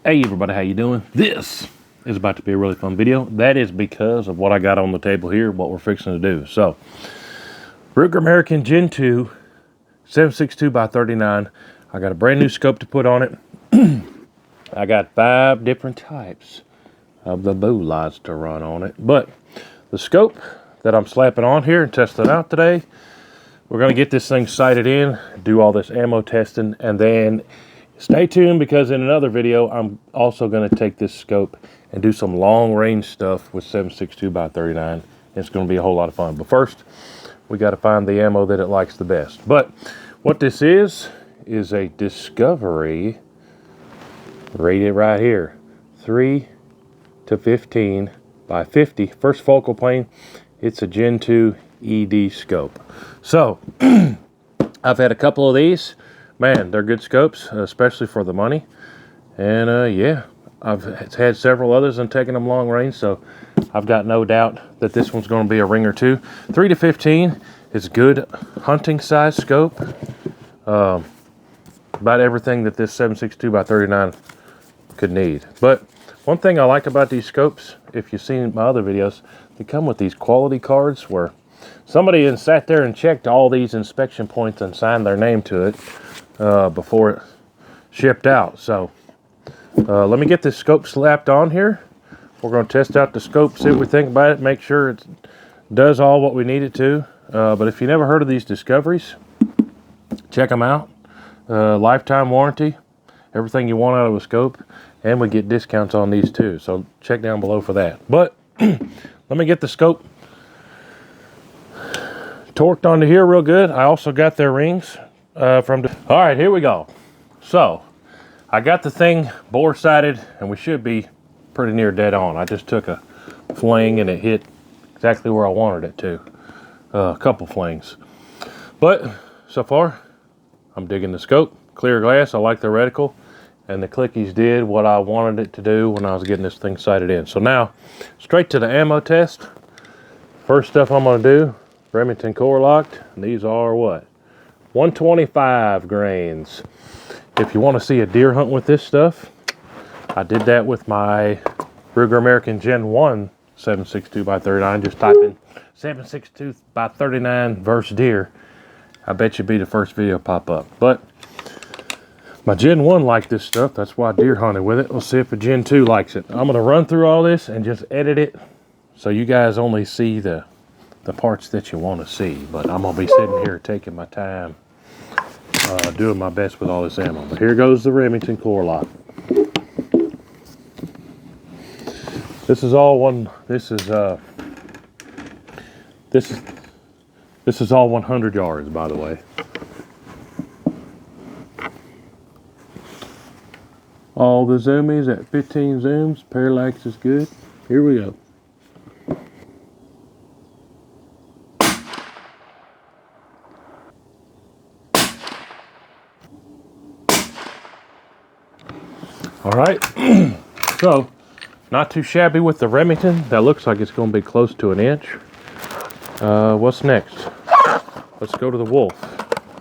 Hey everybody, how you doing? This is about to be a really fun video. That is because of what I got on the table here, what we're fixing to do. So, Ruger American Gen 2 7.62x39. I got a brand new scope to put on it. I got 5 different types of the bow lights to run on it. But the scope that I'm slapping on here and testing out today, we're going to get this thing sighted in, do all this ammo testing, and then stay tuned because in another video, I'm also going to take this scope and do some long range stuff with 7.62x39. It's going to be a whole lot of fun. But first, we got to find the ammo that it likes the best. But what this is a Discovery, rated right here, 3 to 15 by 50. First focal plane, it's a Gen 2 ED scope. So, I've had a couple of these. Man, they're good scopes, especially for the money. And yeah, I've had several others and taken them long range, so I've got no doubt that this one's going to be a ring or two. 3 to 15 is good hunting size scope. About everything that this 7.62x39 could need. But one thing I like about these scopes, if you've seen my other videos, they come with these quality cards where somebody sat there and checked all these inspection points and signed their name to it before it shipped out. So let me get this scope slapped on here. We're going to test out the scope, see what we think about it, make sure it does all what we need it to. But if you never heard of these Discoveries, check them out. Lifetime warranty, everything you want out of a scope, and we get discounts on these too. So check down below for that. But let me get the scope torqued onto here real good. I also got their rings all right, here we go. So I got the thing bore sighted, and we should be pretty near dead on. I just took a fling and it hit exactly where I wanted it to. A couple flings, but so far I'm digging the scope. Clear glass, I like the reticle, and the clickies did what I wanted it to do when I was getting this thing sighted in. So now straight to the ammo test. First stuff I'm going to do, Remington core locked, and these are what, 125 grains. If you want to see a deer hunt with this stuff, I did that with my Ruger American Gen 1 7.62x39. Just type in 7.62x39 versus deer. I bet you'd be the first video pop up. But my Gen 1 liked this stuff. That's why I deer hunted with it. Let's see if a Gen 2 likes it. I'm going to run through all this and just edit it so you guys only see the parts that you want to see. But I'm going to be sitting here taking my time, doing my best with all this ammo. But here goes the Remington core lock. This is all one. This is all 100 yards, by the way. All the zoomies at 15 zooms. Parallax is good. Here we go. All right. So, not too shabby with the Remington. That looks like it's going to be close to an inch. What's next? Let's go to the Wolf.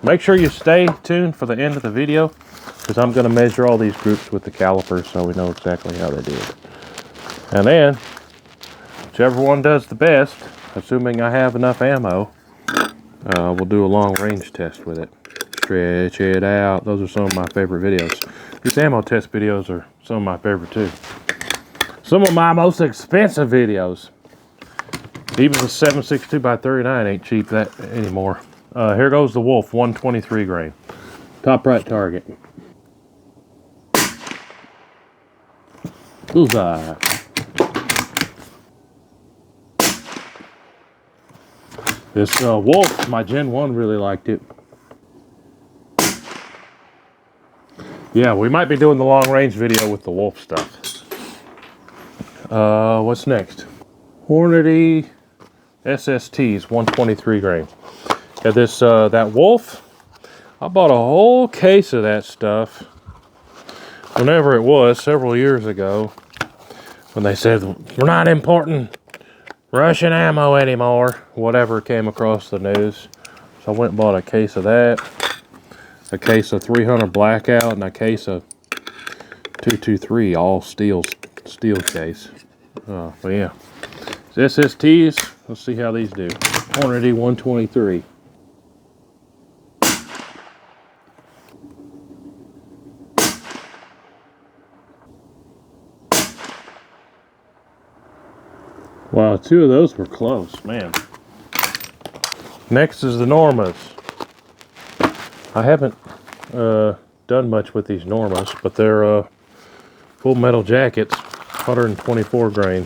Make sure you stay tuned for the end of the video, because I'm going to measure all these groups with the calipers so we know exactly how they did. And then, whichever one does the best, assuming I have enough ammo, we'll do a long range test with it. Stretch it out. Those are some of my favorite videos. These ammo test videos are some of my favorite too. Some of my most expensive videos. Even the 7.62x39 ain't cheap that anymore. Here goes the Wolf, 123 grain. Top right target. Bullseye. This Wolf, my Gen 1 really liked it. Yeah, we might be doing the long range video with the Wolf stuff. What's next? Hornady SSTs, 123 grain. Yeah, this that Wolf, I bought a whole case of that stuff whenever it was, several years ago, when they said we're not importing Russian ammo anymore, whatever came across the news. So I went and bought a case of that, a case of 300 Blackout, and a case of 223 all steel case. But yeah, SSTs. Let's see how these do. Hornady 123. Wow, 2 of those were close, man. Next is the Normas. I haven't done much with these Normas, but they're full metal jackets, 124 grain.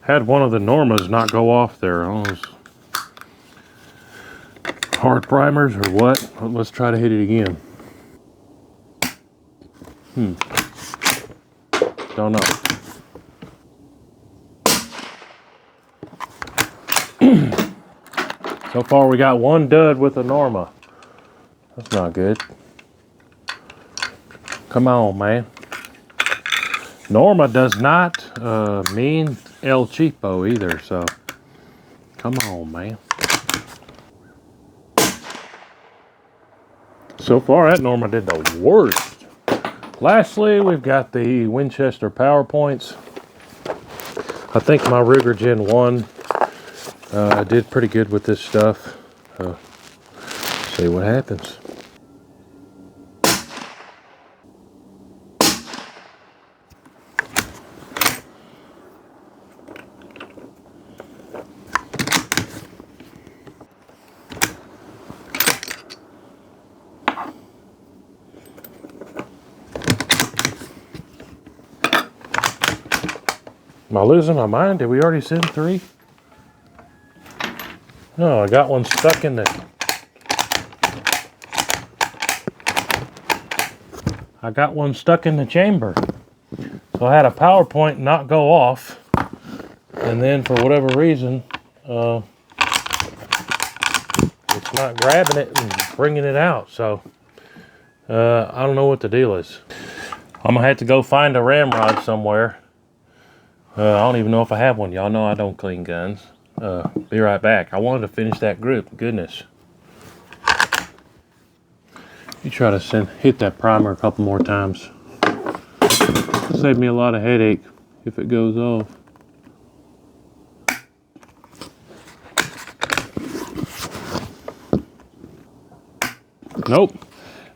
Had one of the Normas not go off there. I don't know, hard primers or what? Let's try to hit it again. Don't know. So far we got 1 dud with a Norma. That's not good. Come on, man. Norma does not mean El Cheapo either, so come on, man. So far that Norma did the worst. Lastly, we've got the Winchester PowerPoints. I think my Ruger Gen 1 did pretty good with this stuff. See what happens. Am I losing my mind? Did we already send 3? No, I got one stuck in the... chamber. So I had a PowerPoint not go off. And then for whatever reason, it's not grabbing it and bringing it out. So I don't know what the deal is. I'm going to have to go find a ramrod somewhere. I don't even know if I have one. Y'all know I don't clean guns. Be right back. I wanted to finish that grip. Goodness. You try to hit that primer a couple more times. It'll save me a lot of headache if it goes off. Nope.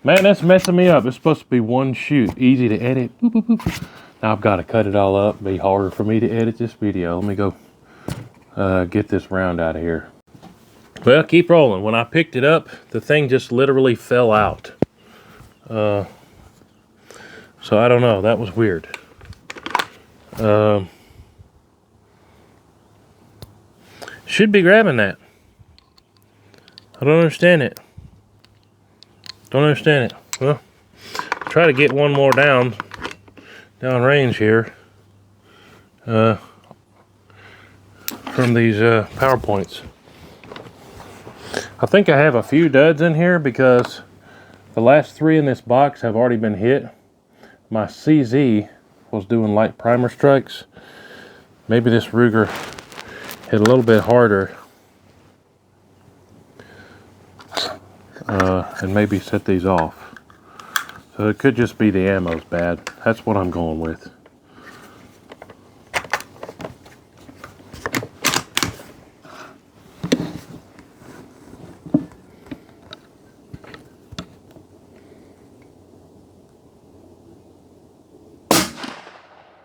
Man, that's messing me up. It's supposed to be 1 shoot. Easy to edit. Boop, boop, boop. Now I've got to cut it all up. It'll be harder for me to edit this video. Let me go get this round out of here. Well, keep rolling. When I picked it up, the thing just literally fell out. So I don't know. That was weird. Should be grabbing that. I don't understand it. Well, try to get one more down range here from these PowerPoints. I think I have a few duds in here because the last 3 in this box have already been hit. My CZ was doing light primer strikes. Maybe this Ruger hit a little bit harder and maybe set these off. So it could just be the ammo's bad. That's what I'm going with.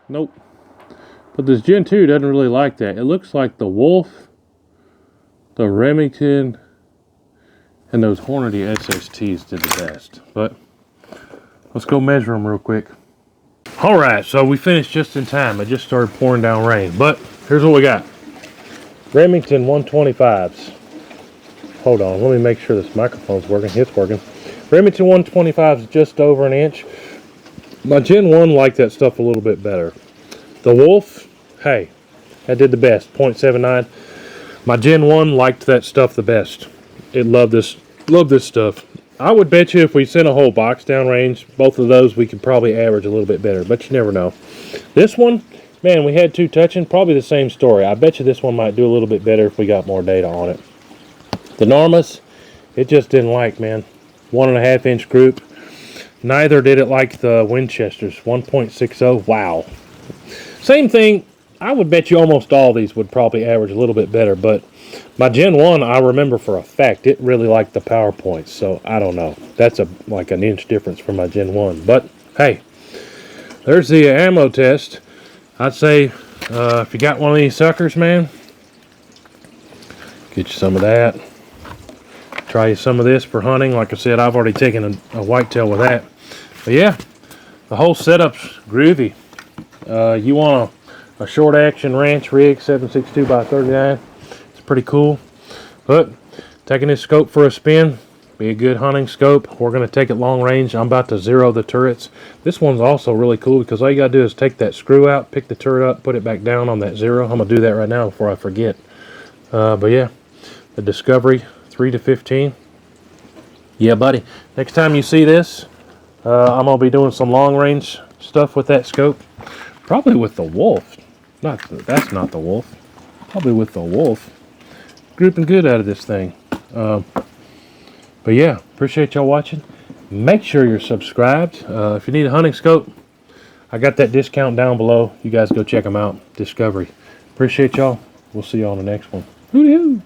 Nope. But this Gen 2 doesn't really like that. It looks like the Wolf, the Remington, and those Hornady SSTs did the best. But let's go measure them real quick. Alright, so we finished just in time. It just started pouring down rain. But here's what we got. Remington 125s. Hold on, let me make sure this microphone's working. It's working. Remington 125s just over an inch. My Gen 1 liked that stuff a little bit better. The Wolf, hey, that did the best, 0.79. My Gen 1 liked that stuff the best. It loved this stuff. I would bet you if we sent a whole box downrange, both of those we could probably average a little bit better, but you never know. This one, man, we had 2 touching, probably the same story. I bet you this one might do a little bit better if we got more data on it. The Normas, it just didn't like, man. 1.5 inch group. Neither did it like the Winchesters. 1.60. Wow. Same thing. I would bet you almost all these would probably average a little bit better, but my Gen 1, I remember for a fact, it really liked the PowerPoints, so I don't know. That's like an inch difference from my Gen 1. But, hey, there's the ammo test. I'd say if you got one of these suckers, man, get you some of that. Try you some of this for hunting. Like I said, I've already taken a whitetail with that. But, yeah, the whole setup's groovy. You want a short action ranch rig, 7.62 by 39. It's pretty cool. But taking this scope for a spin, be a good hunting scope. We're going to take it long range. I'm about to zero the turrets. This one's also really cool because all you got to do is take that screw out, pick the turret up, put it back down on that zero. I'm going to do that right now before I forget. But yeah, the Discovery 3 to 15. Yeah, buddy. Next time you see this, I'm going to be doing some long range stuff with that scope. Probably with the Wolf. That's not the Wolf. Probably with the Wolf. Grouping good out of this thing. But yeah, appreciate y'all watching. Make sure you're subscribed. If you need a hunting scope, I got that discount down below. You guys go check them out. Discovery. Appreciate y'all. We'll see y'all on the next one. Hooty-hoo.